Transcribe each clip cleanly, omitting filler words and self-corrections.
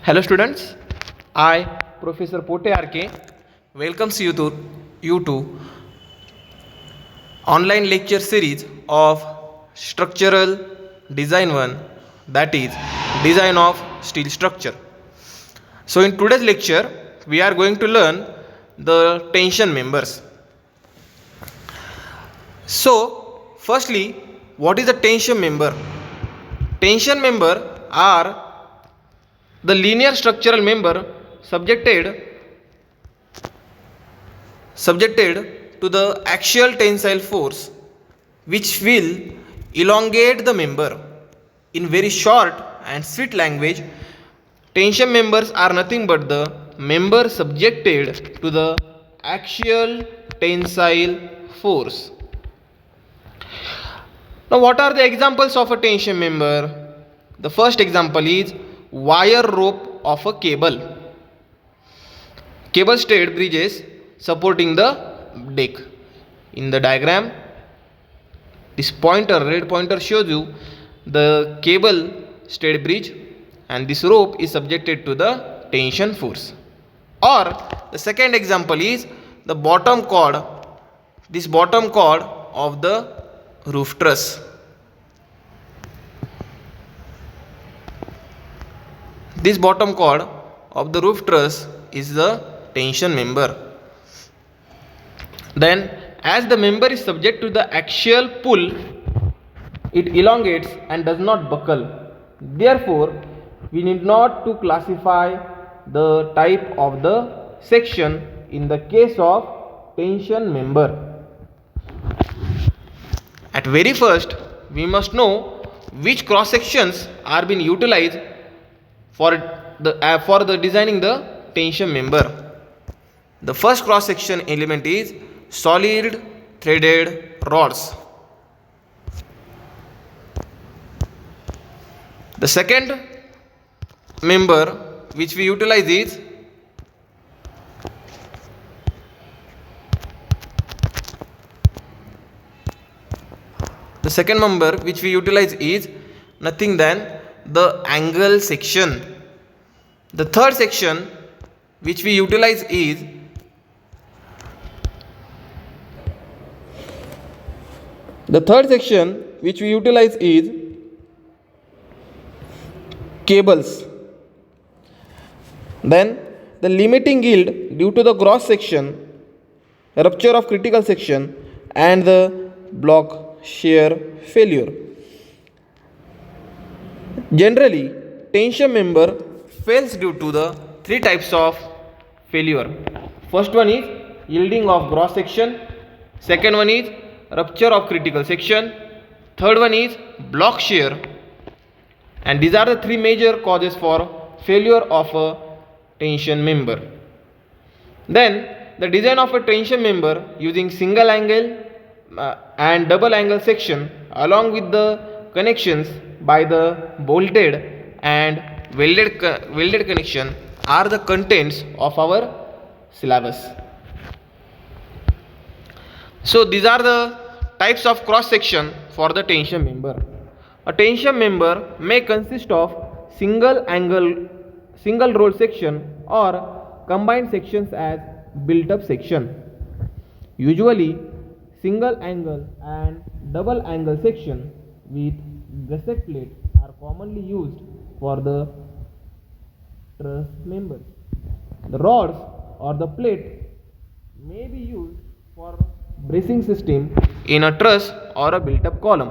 Hello students, I Professor Pote RK welcomes you to online lecture series of structural design 1, that is design of steel structure. So in today's lecture we are going to learn the tension members. So firstly, what is a tension member? Tension member are the linear structural member subjected subjected to the axial tensile force which will elongate the member. In very short and sweet language, tension members are nothing but the member subjected to the axial tensile force. Now, what are the examples of a tension member? The first example is wire rope of a cable. Cable stayed bridges supporting the deck. In the diagram, this red pointer shows you the cable stayed bridge, and this rope is subjected to the tension force. Or the second example is the bottom cord, this bottom cord of the roof truss. This bottom cord of the roof truss is the tension member. Then, as the member is subject to the axial pull, it elongates and does not buckle. Therefore, we need not to classify the type of the section in the case of tension member. At very first, we must know which cross sections are being utilized for the designing the tension member. The first cross section element is solid threaded rods. The second member which we utilize is nothing than the angle section. The third section which we utilize is cables. Then the limiting yield due to the gross section, rupture of critical section, and the block shear failure. Generally, tension member fails due to the three types of failure. First one is yielding of gross section, second one is rupture of critical section, third one is block shear, and these are the three major causes for failure of a tension member. Then the design of a tension member using single angle and double angle section along with the connections by the bolted and welded connection are the contents of our syllabus. So these are the types of cross section for the tension member. A tension member may consist of single roll section or combined sections as built up section. Usually single angle and double angle section with gusset plates are commonly used for the truss members. The rods or the plate may be used for bracing system in a truss or a built up column.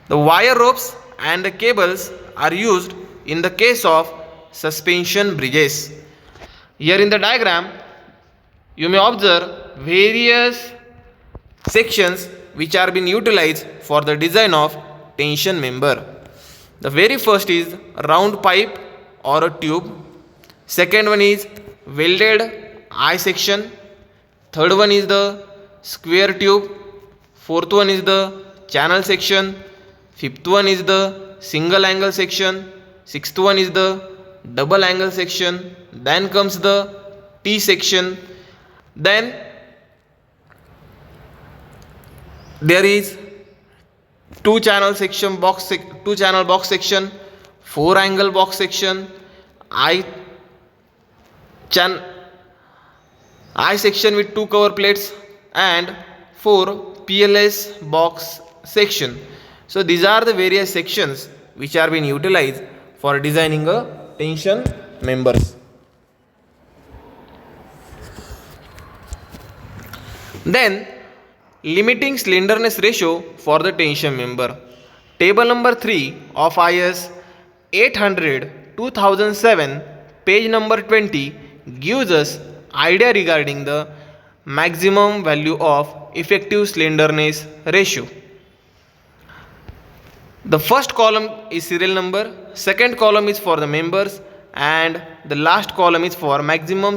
The wire ropes and the cables are used in the case of suspension bridges. Here in the diagram, you may observe various sections which are being utilized for the design of tension member. The very first is round pipe or a tube. Second one is welded eye section. Third one is the square tube. Fourth one is the channel section. Fifth one is the single angle section. Sixth one is the double angle section. Then comes the T section. Then there is two channel box section, four angle box section, I chan I section with 2 cover plates and 4 PLS box section. So these are the various sections which are being utilized for designing a tension members. Then limiting slenderness ratio for the tension member. Table number 3 of IS 800 2007 page number 20 gives us idea regarding the maximum value of effective slenderness ratio. The first column is serial number, second column is for the members, and the last column is for maximum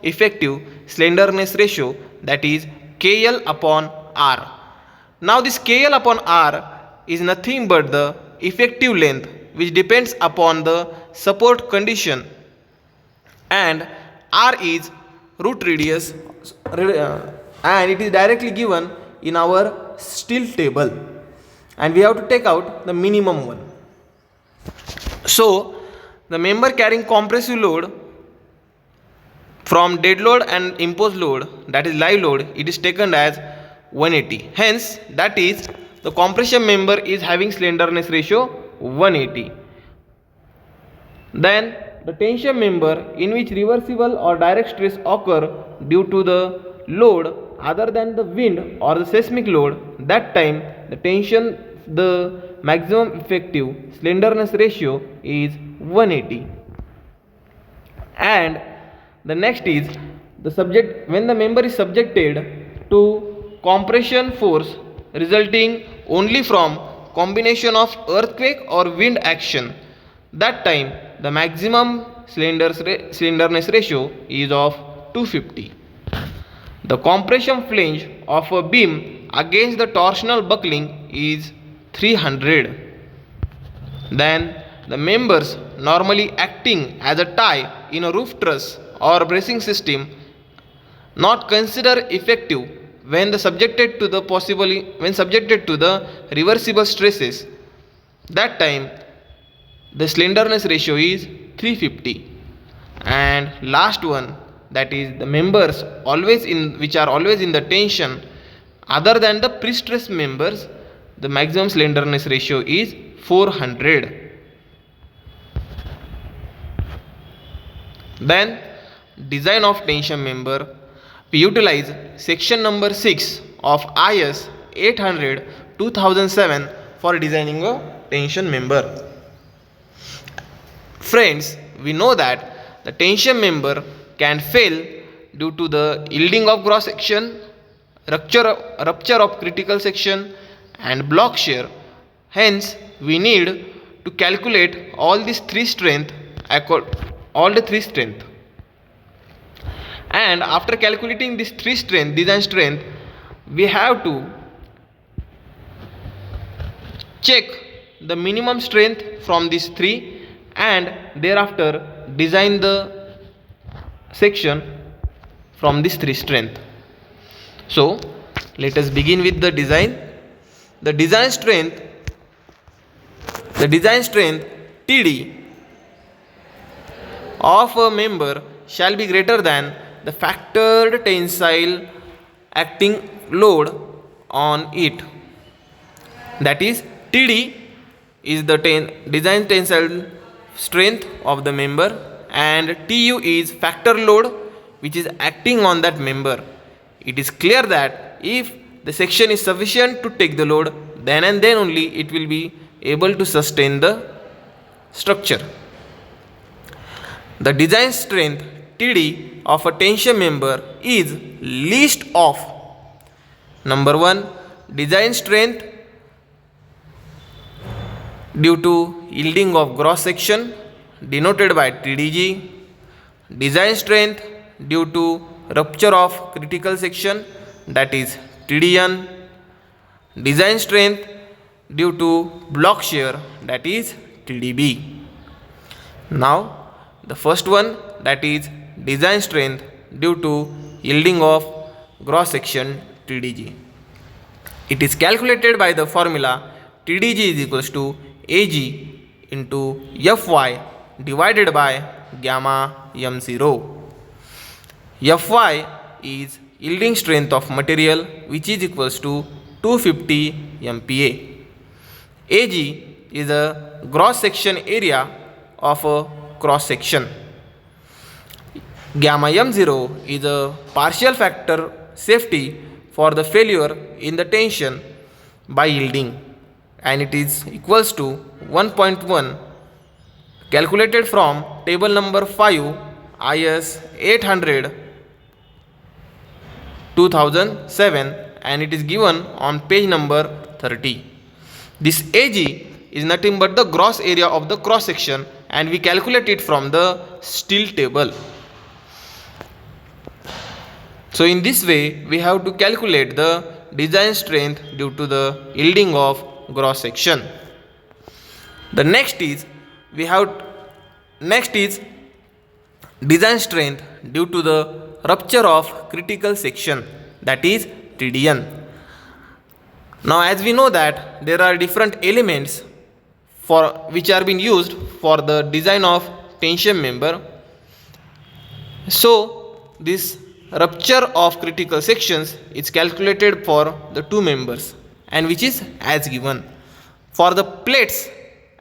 effective slenderness ratio, that is KL upon R. Now this KL upon R is nothing but the effective length which depends upon the support condition, and R is root radius and it is directly given in our steel table, and we have to take out the minimum one. So the member carrying compressive load from dead load and imposed load, that is live load, it is taken as 180. Hence that is the compression member is having slenderness ratio 180. Then the tension member in which reversible or direct stress occur due to the load other than the wind or the seismic load, that time the maximum effective slenderness ratio is 180. And the next is when the member is subjected to compression force resulting only from combination of earthquake or wind action, that time the maximum slenderness ratio is of 250. The compression flange of a beam against the torsional buckling is 300. Then the members normally acting as a tie in a roof truss or bracing system not considered effective when subjected to the reversible stresses, that time the slenderness ratio is 350. And last one, that is the members which are always in the tension other than the pre-stress members, the maximum slenderness ratio is 400. Then design of tension member, we utilize section number 6 of IS 800 2007 for designing a tension member. Friends, we know that the tension member can fail due to the yielding of cross section, rupture of critical section, and block shear. Hence we need to calculate all the three strength, and after calculating these design strength, we have to check the minimum strength from these three and thereafter design the section from these three strength. So let us begin with the design. The design strength TD of a member shall be greater than the factored tensile acting load on it. That is, TD is the design tensile strength of the member, and TU is factor load which is acting on that member. It is clear that if the section is sufficient to take the load, then and then only it will be able to sustain the structure. The design strength TD of a tension member is least of number 1 design strength due to yielding of cross section denoted by TDG, design strength due to rupture of critical section, that is TDN, design strength due to block shear, that is TDB. Now the first one, that is design strength due to yielding of cross section TDG. It is calculated by the formula TDG is equals to AG into Fy divided by gamma m0. Fy is yielding strength of material which is equals to 250 MPa. Ag is a gross section area of a cross section. Gamma m0 is a partial factor safety for the failure in the tension by yielding, and it is equals to 1.1 calculated from table number 5 IS 800 2007, and it is given on page number 30. This Ag is nothing but the gross area of the cross section, and we calculate it from the steel table. So in this way we have to calculate the design strength due to the yielding of cross section. The next is design strength due to the rupture of critical section, that is TDN. Now as we know that there are different elements for which are being used for the design of tension member. So this rupture of critical sections is calculated for the two members, and which is as given. For the plates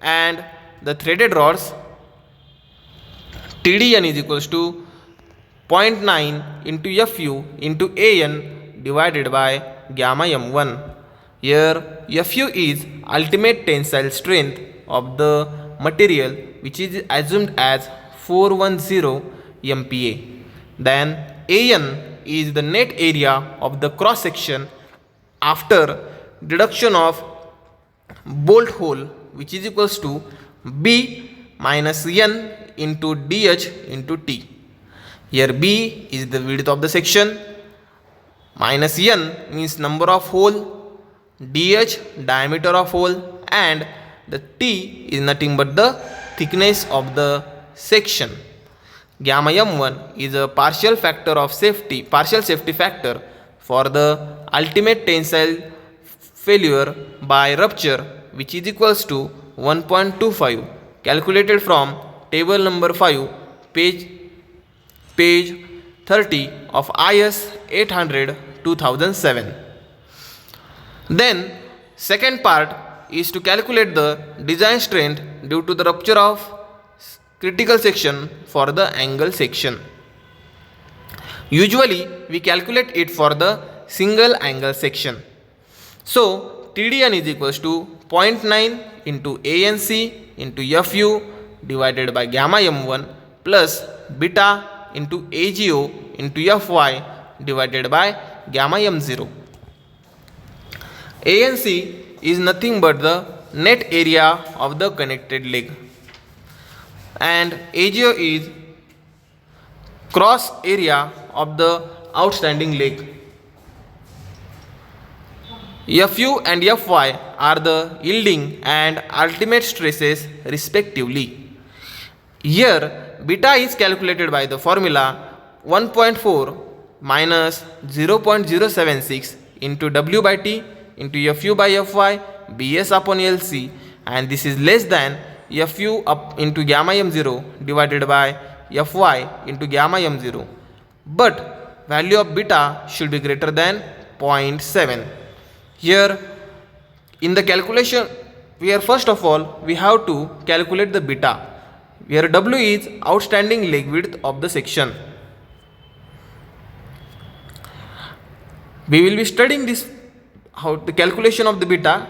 and the threaded rods, TDN is equals to 0.9 into Fu into An divided by gamma m1. Here Fu is ultimate tensile strength of the material which is assumed as 410 MPa. Then An is the net area of the cross section after deduction of bolt hole, which is equals to B minus N into DH into T. Here B is the width of the section, minus N means number of hole, DH diameter of hole, and the T is nothing but the thickness of the section. Gamma m1 is a partial safety factor for the ultimate tensile failure by rupture, which is equals to 1.25 calculated from table number 5 page 30 of IS 800 2007. Then second part is to calculate the design strength due to the rupture of critical section for the angle section. Usually we calculate it for the single angle section. So TDN is equals to 0.9 into ANC into Fu divided by gamma m1 plus beta into AGO into Fy divided by gamma m0. ANC is nothing but the net area of the connected leg, and AGO is cross area of the outstanding leg. Fu and Fy are the yielding and ultimate stresses respectively. Here beta is calculated by the formula 1.4 minus 0.076 into W by T into Fu by Fy Bs upon Lc, and this is less than Fu up into gamma m0 divided by Fy into gamma m0, but value of beta should be greater than 0.7. Here in the calculation, first of all we have to calculate the beta, where W is outstanding leg width of the section. We will be studying this, how the calculation of the beta,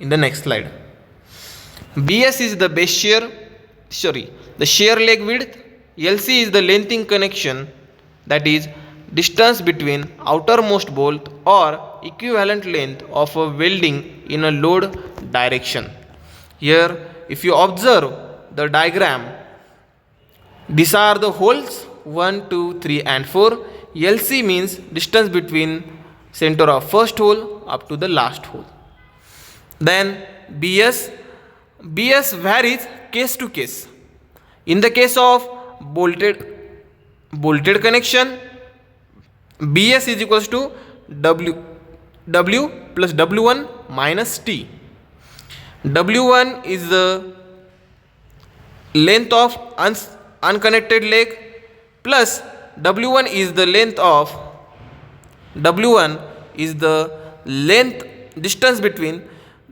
in the next slide. Bs is the the shear leg width. Lc is the lengthening connection, that is distance between outermost bolt or equivalent length of a welding in a load direction. Here if you observe the diagram, these are the holes 1, 2, 3 and 4. Lc means distance between center of first hole up to the last hole. Then Bs varies case to case. In the case of bolted connection, Bs is equals to W plus W1 minus T. W1 is the length of unconnected leg plus W1 is the length of W1 is the length distance between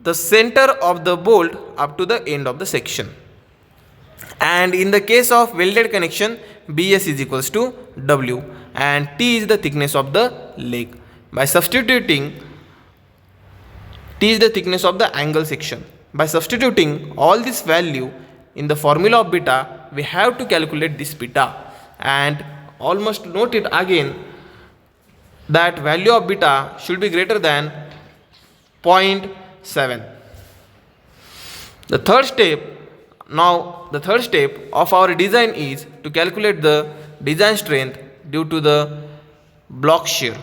the center of the bolt up to the end of the section. And in the case of welded connection, BS is equals to W and T is the thickness of the leg. By substituting T is the thickness of the angle section. By substituting all this value in the formula of beta, we have to calculate this beta, and almost note it again that value of beta should be greater than 0.7. The third step of our design is to calculate the design strength due to the block shear,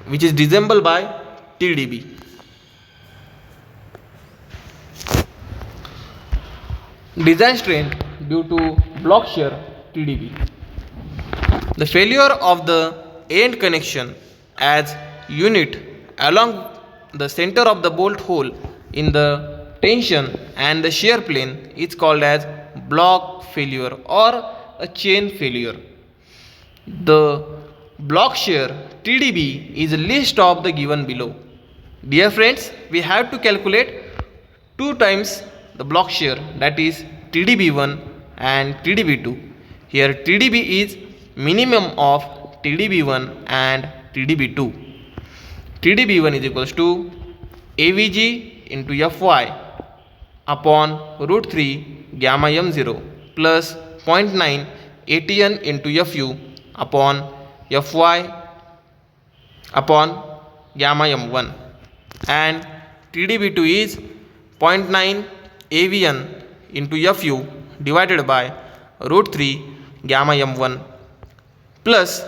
which is determined by TDB. Design strength due to block shear TDB. The failure of the end connection as unit along the center of the bolt hole in the tension and the shear plane is called as block failure or a chain failure. The block shear TDB is a list of the given below. Dear friends, we have to calculate 2 times the block shear, that is TDB1 and TDB2. Here TDB is minimum of TDB1 and TDB2. TDB1 is equals to AVG into Fy upon root 3 gamma m0 plus 0.9 ATN into Fu upon Fy upon gamma m1, and TDB2 is 0.9 AVN into Fu divided by root 3 gamma m1 plus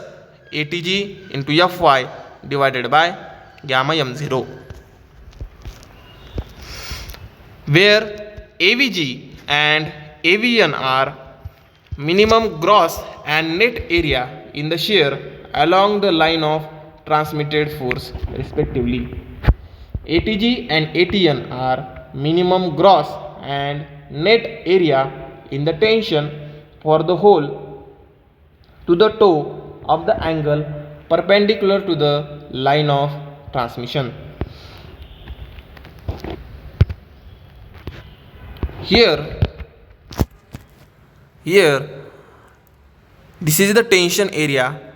ATG into Fy divided by gamma m0, where AVG and AVN are minimum gross and net area in the shear along the line of transmitted force respectively. ATG and ATN are minimum gross and net area in the tension for the hole to the toe of the angle perpendicular to the line of transmission. Here this is the tension area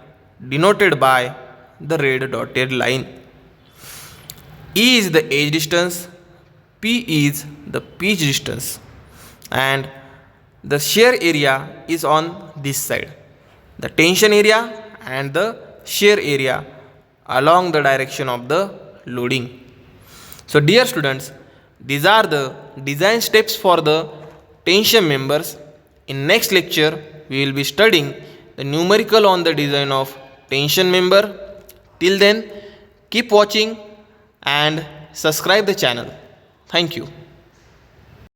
denoted by the red dotted line. E is the edge distance, P is the pitch distance, and the shear area is on this side. The tension area and the shear area along the direction of the loading. So dear students, these are the design steps for the tension members. In next lecture, we will be studying the numerical on the design of tension member. Till then, keep watching and subscribe the channel. Thank you.